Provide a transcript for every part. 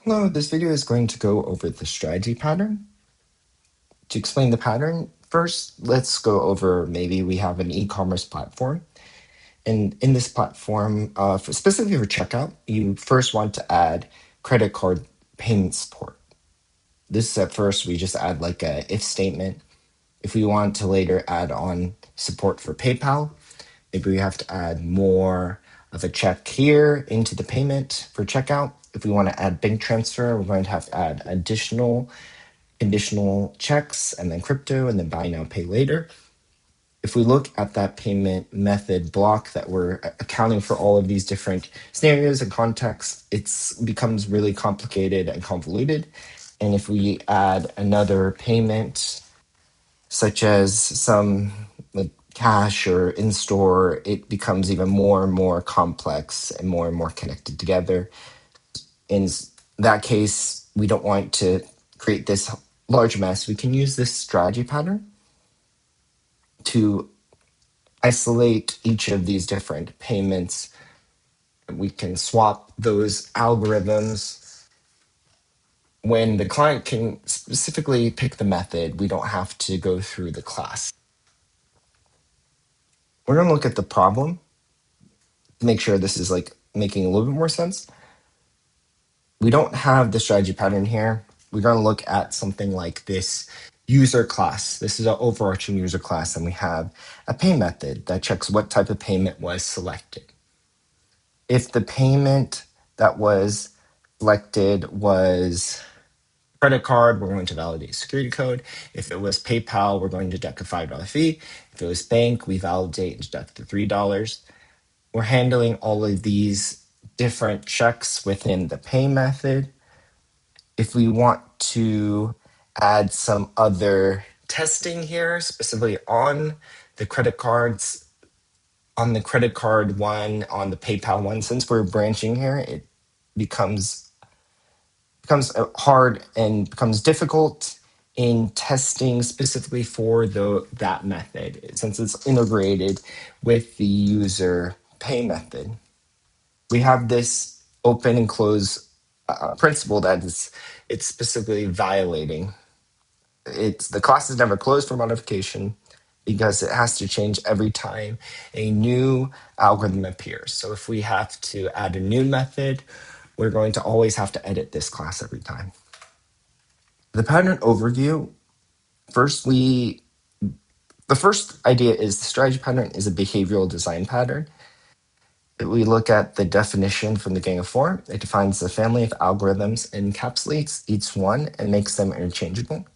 Hello, this video is going to go over the strategy pattern. To explain the pattern, first, let's go over maybe we have an e-commerce platform. And in this platform, specifically for checkout, you first want to add credit card payment support. This is at first, we just add like a if statement. If we want to later add on support for PayPal, maybe we have to add more of a check here into the payment for checkout. If we want to add bank transfer, we're going to have to add additional conditional checks and then crypto and then buy now, pay later. If we look at that payment method block that we're accounting for all of these different scenarios and contexts, it becomes really complicated and convoluted. And if we add another payment, such as some like cash or in-store, it becomes even more and more complex and more connected together. In that case, we don't want to create this large mess. We can use this strategy pattern to isolate each of these different payments. We can swap those algorithms when the client can specifically pick the method. We don't have to go through the class. We're going to look at the problem to make sure this is like making a little bit more sense. We don't have the strategy pattern here. We're going to look at something like this user class. This is an overarching user class, and we have a pay method that checks what type of payment was selected. If the payment that was selected was credit card, we're going to validate security code. If it was PayPal, we're going to deduct a $5 fee. If it was bank, we validate and deduct the $3. We're handling all of these different checks within the pay method. If we want to add some other testing here, specifically on the credit cards, on the credit card one, on the PayPal one, since we're branching here, it becomes hard and becomes difficult in testing specifically for that method, since it's integrated with the user pay method. We have this open and close principle that it's specifically violating. The class is never closed for modification because it has to change every time a new algorithm appears. So if we have to add a new method, we're going to always have to edit this class every time. The pattern overview, the first idea is the strategy pattern is a behavioral design pattern. If we look at the definition from the Gang of Four, it defines a family of algorithms, encapsulates each one, and makes them interchangeable.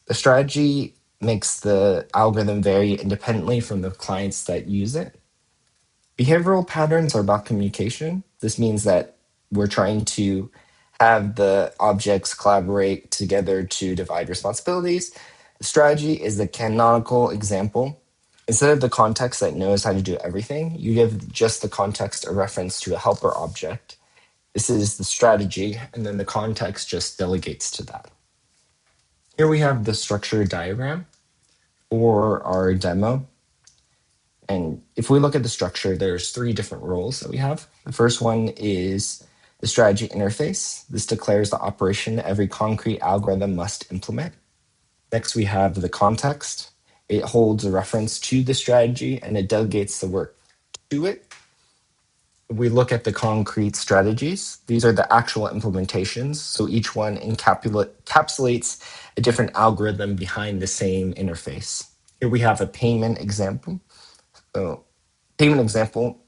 The strategy makes the algorithm vary independently from the clients that use it. Behavioral patterns are about communication. This means that we're trying to have the objects collaborate together to divide responsibilities. The strategy is the canonical example. Instead of the context that knows how to do everything, you give just the context a reference to a helper object. This is the strategy, and then the context just delegates to that. Here we have the structure diagram for our demo. And if we look at the structure, there's 3 different roles that we have. The first one is the strategy interface. This declares the operation every concrete algorithm must implement. Next, we have the context. It holds a reference to the strategy and it delegates the work to it. We look at the concrete strategies. These are the actual implementations. So each one encapsulates a different algorithm behind the same interface. Here we have a payment example. So payment example,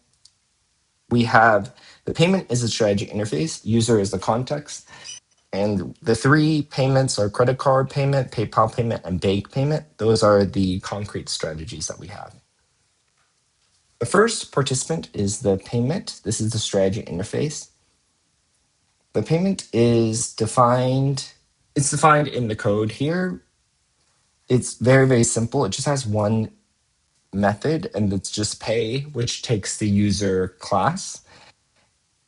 we have the payment is a strategy interface, user is the context, and the 3 payments are credit card payment, PayPal payment, and bank payment. Those are the concrete strategies that we have. The first participant is the payment. This is the strategy interface. The payment is defined, it's defined in the code here. It's very simple. It just has one method, and it's just pay, which takes the user class.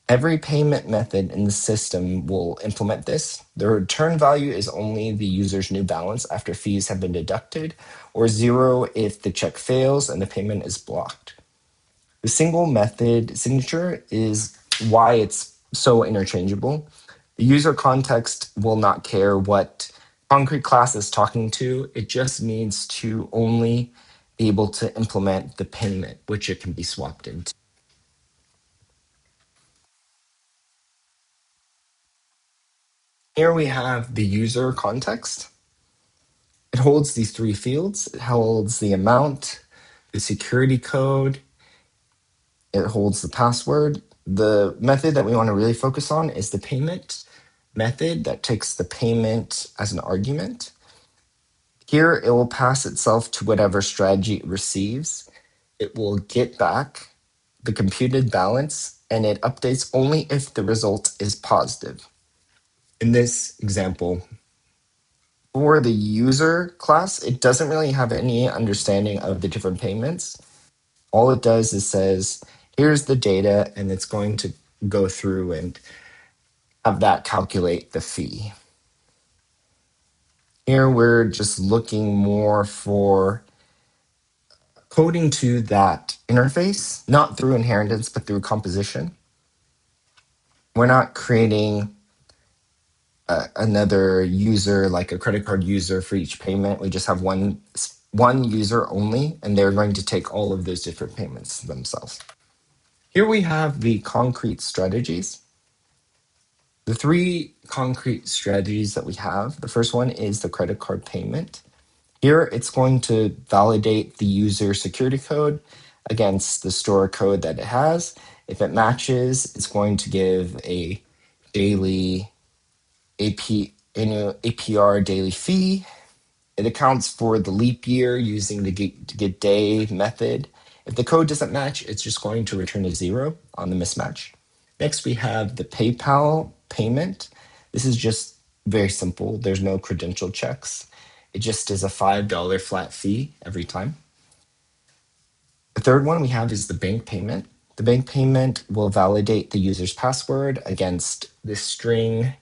Every payment method in the system will implement this. The return value is only the user's new balance after fees have been deducted, or 0 if the check fails and the payment is blocked. The single method signature is why it's so interchangeable. The user context will not care what concrete class is talking to. It just needs to only be able to implement the payment, which it can be swapped into. Here we have the user context. It holds these three fields. It holds the amount, the security code, it holds the password. The method that we want to really focus on is the payment method that takes the payment as an argument. Here, it will pass itself to whatever strategy it receives. It will get back the computed balance, and it updates only if the result is positive. In this example, for the user class, it doesn't really have any understanding of the different payments. All it does is says, here's the data, and it's going to go through and have that calculate the fee. Here, we're just looking more for coding to that interface, not through inheritance, but through composition. We're not creating another user, like a credit card user for each payment. We just have one user only, and they're going to take all of those different payments themselves. Here we have the concrete strategies. The three concrete strategies that we have, the first one is the credit card payment. Here, it's going to validate the user security code against the store code that it has. If it matches, it's going to give a daily APR daily fee. It accounts for the leap year using the get day method. If the code doesn't match, it's just going to return a 0 on the mismatch. Next, we have the PayPal payment. This is just very simple. There's no credential checks. It just is a $5 flat fee every time. The third one we have is the bank payment. The bank payment will validate the user's password against this string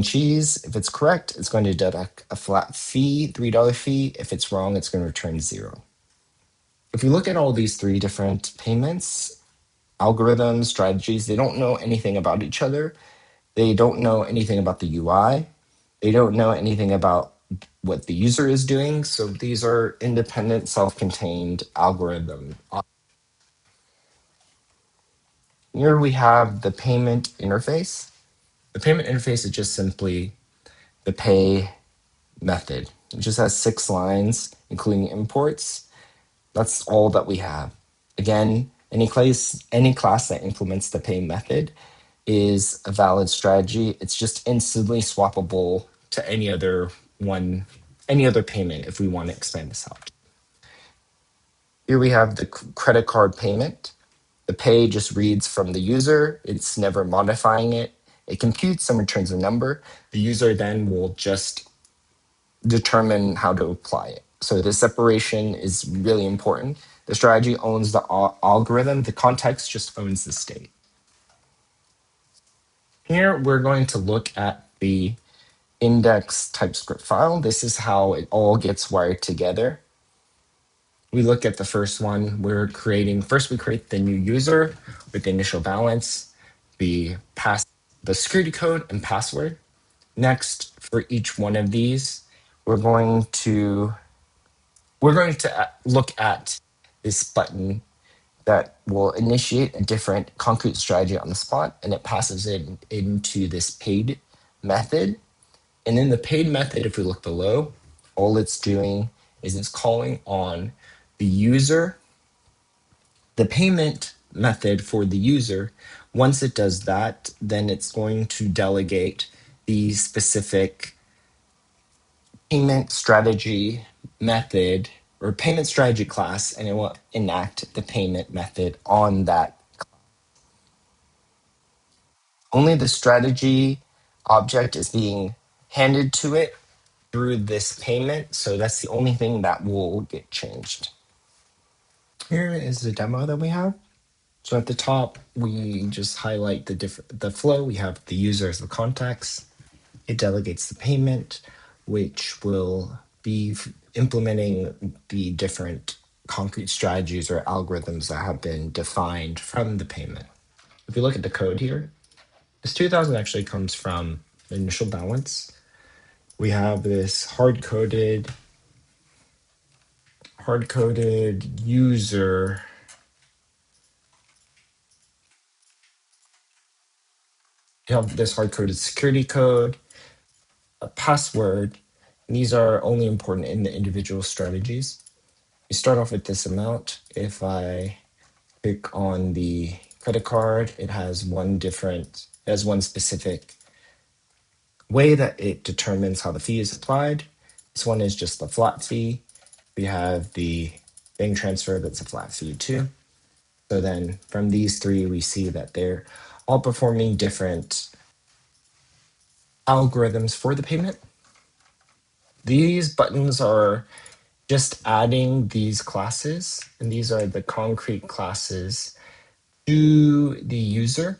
cheese. If it's correct, it's going to deduct a flat fee, $3 fee. If it's wrong, it's going to return 0. If we look at all these three different payments, algorithms, strategies, they don't know anything about each other. They don't know anything about the UI. They don't know anything about what the user is doing. So these are independent, self-contained algorithm. Here we have the payment interface. The payment interface is just simply the pay method. It just has 6 lines, including imports. That's all that we have. Again, any class that implements the pay method is a valid strategy. It's just instantly swappable to any other payment if we want to expand this out. Here we have the credit card payment. The pay just reads from the user. It's never modifying it. It computes and returns a number. The user then will just determine how to apply it. So the separation is really important. The strategy owns the algorithm. The context just owns the state. Here, we're going to look at the index TypeScript file. This is how it all gets wired together. We look at the first one. First we create the new user with the initial balance. We pass the security code and password. Next, for each one of these, we're going to look at this button that will initiate a different concrete strategy on the spot, and it passes it into this paid method. And in the paid method, if we look below, all it's doing is it's calling on the user, the payment method for the user. Once it does that, then it's going to delegate the specific payment strategy method or payment strategy class, and it will enact the payment method on that. Only the strategy object is being handed to it through this payment, so that's the only thing that will get changed. Here is the demo that we have. So at the top, we just highlight the flow. We have the user as the context. It delegates the payment, which will be implementing the different concrete strategies or algorithms that have been defined from the payment. If you look at the code here, This 2000 actually comes from the initial balance. We have this hard-coded user. You have this hard-coded security code, a password, and these are only important in the individual strategies. You start off with this amount. If I click on the credit card, it has one specific way that it determines how the fee is applied. This one is just the flat fee. We have the bank transfer that's a flat fee too. So then from these three, we see that they're all performing different algorithms for the payment. These buttons are just adding these classes, and these are the concrete classes to the user.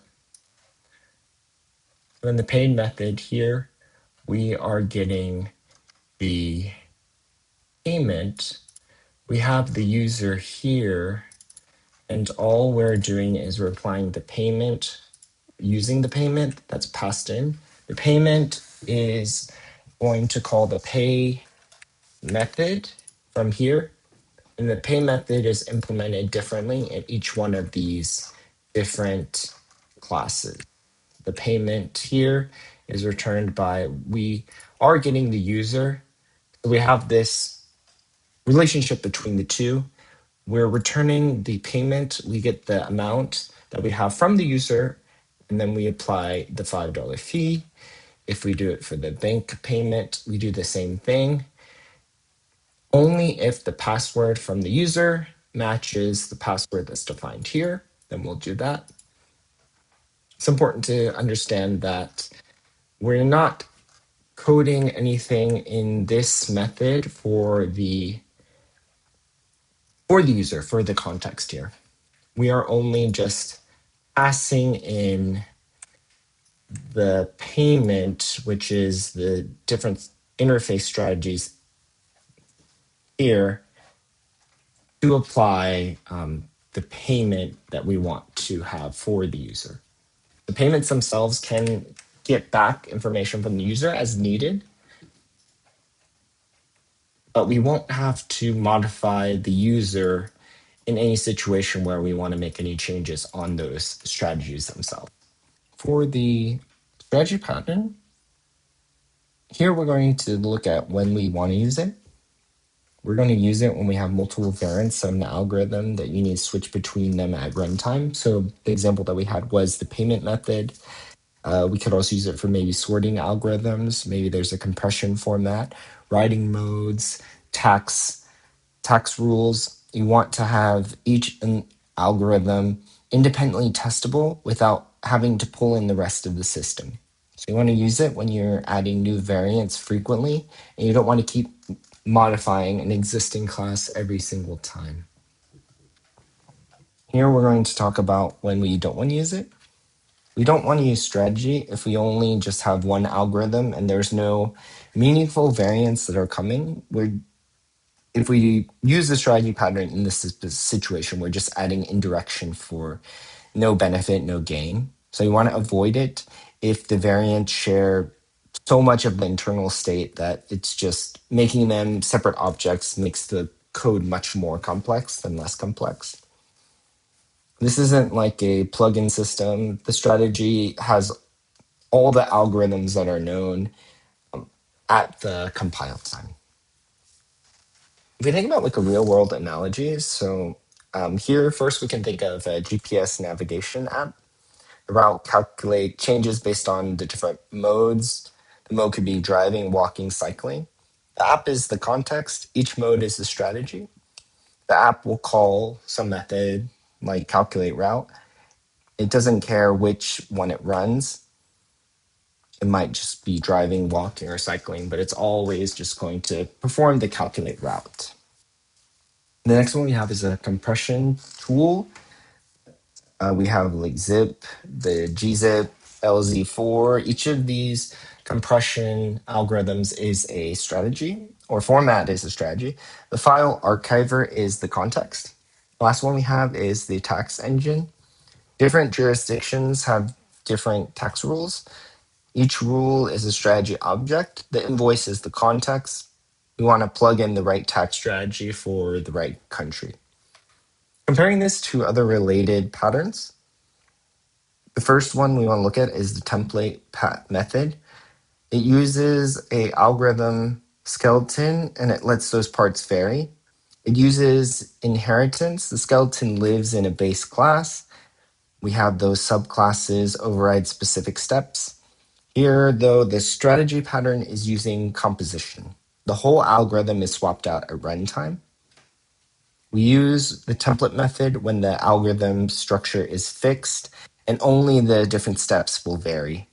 In the paid method here, we are getting the payment. We have the user here, and all we're doing is we're applying the payment using the payment that's passed in. The payment is going to call the pay method from here, and the pay method is implemented differently in each one of these different classes. The payment here is returned by, we are getting the user. We have this relationship between the two. We're returning the payment. We get the amount that we have from the user, and then we apply the $5 fee. If we do it for the bank payment, we do the same thing. Only if the password from the user matches the password that's defined here, then we'll do that. It's important to understand that we're not coding anything in this method for the user, for the context here. We are only just passing in the payment, which is the different interface strategies here, to apply the payment that we want to have for the user. The payments themselves can get back information from the user as needed, but we won't have to modify the user in any situation where we want to make any changes on those strategies themselves. For the strategy pattern, here we're going to look at when we want to use it. We're going to use it when we have multiple variants on the algorithm that you need to switch between them at runtime. So the example that we had was the payment method. We could also use it for maybe sorting algorithms. Maybe there's a compression format, writing modes, tax rules. You want to have each algorithm independently testable without having to pull in the rest of the system. So you want to use it when you're adding new variants frequently, and you don't want to keep modifying an existing class every single time. Here we're going to talk about when we don't want to use it. We don't want to use strategy if we only just have one algorithm and there's no meaningful variants that are coming. If we use the strategy pattern in this situation, we're just adding indirection for no benefit, no gain. So you want to avoid it if the variants share so much of the internal state that it's just making them separate objects makes the code much more complex than less complex. This isn't like a plugin system. The strategy has all the algorithms that are known at the compile time. If we think about like a real world analogy, so here first we can think of a GPS navigation app. The route calculate changes based on the different modes. The mode could be driving, walking, cycling. The app is the context. Each mode is the strategy. The app will call some method like calculate route. It doesn't care which one it runs. It might just be driving, walking, or cycling, but it's always just going to perform the calculate route. The next one we have is a compression tool. We have like zip, the gzip, lz4. Each of these compression algorithms is a strategy, or format is a strategy. The file archiver is the context. The last one we have is the tax engine. Different jurisdictions have different tax rules. Each rule is a strategy object. The invoice is the context. We want to plug in the right tax strategy for the right country. Comparing this to other related patterns, the first one we want to look at is the template method. It uses a algorithm skeleton and it lets those parts vary. It uses inheritance. The skeleton lives in a base class. We have those subclasses override specific steps. Here, though, the strategy pattern is using composition. The whole algorithm is swapped out at runtime. We use the template method when the algorithm structure is fixed and only the different steps will vary.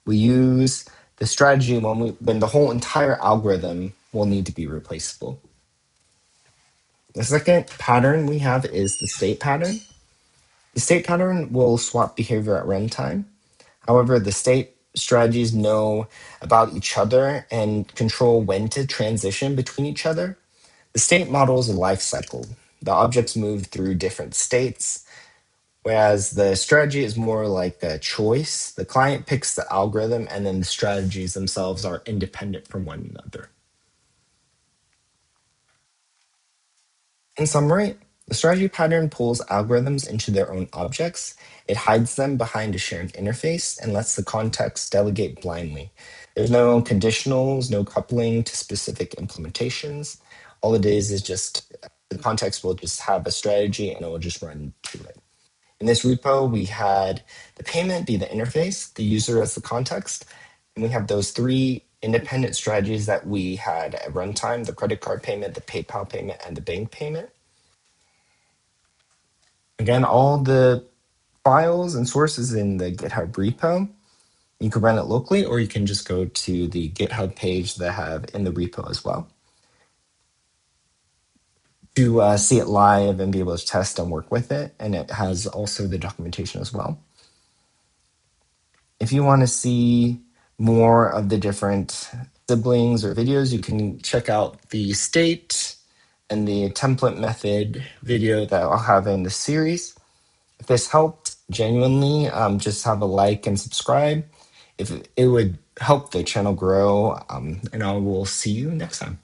We use the strategy when the whole entire algorithm will need to be replaceable. The second pattern we have is the state pattern. The state pattern will swap behavior at runtime. However, the state strategies know about each other and control when to transition between each other. The state model is a life cycle. The objects move through different states, whereas the strategy is more like a choice. The client picks the algorithm, and then the strategies themselves are independent from one another. In summary, the strategy pattern pulls algorithms into their own objects. It hides them behind a shared interface and lets the context delegate blindly. There's no conditionals, no coupling to specific implementations. All it is just the context will just have a strategy and it will just run to it. In this repo, we had the payment be the interface, the user as the context, and we have those three independent strategies that we had at runtime: the credit card payment, the PayPal payment, and the bank payment. Again, all the files and sources in the GitHub repo. You can run it locally, or you can just go to the GitHub page that I have in the repo as well to see it live and be able to test and work with it. And it has also the documentation as well. If you want to see more of the different siblings or videos, you can check out the state and the template method video that I'll have in the series. If this helped, genuinely, just have a like and subscribe. If it would help the channel grow, and I will see you next time.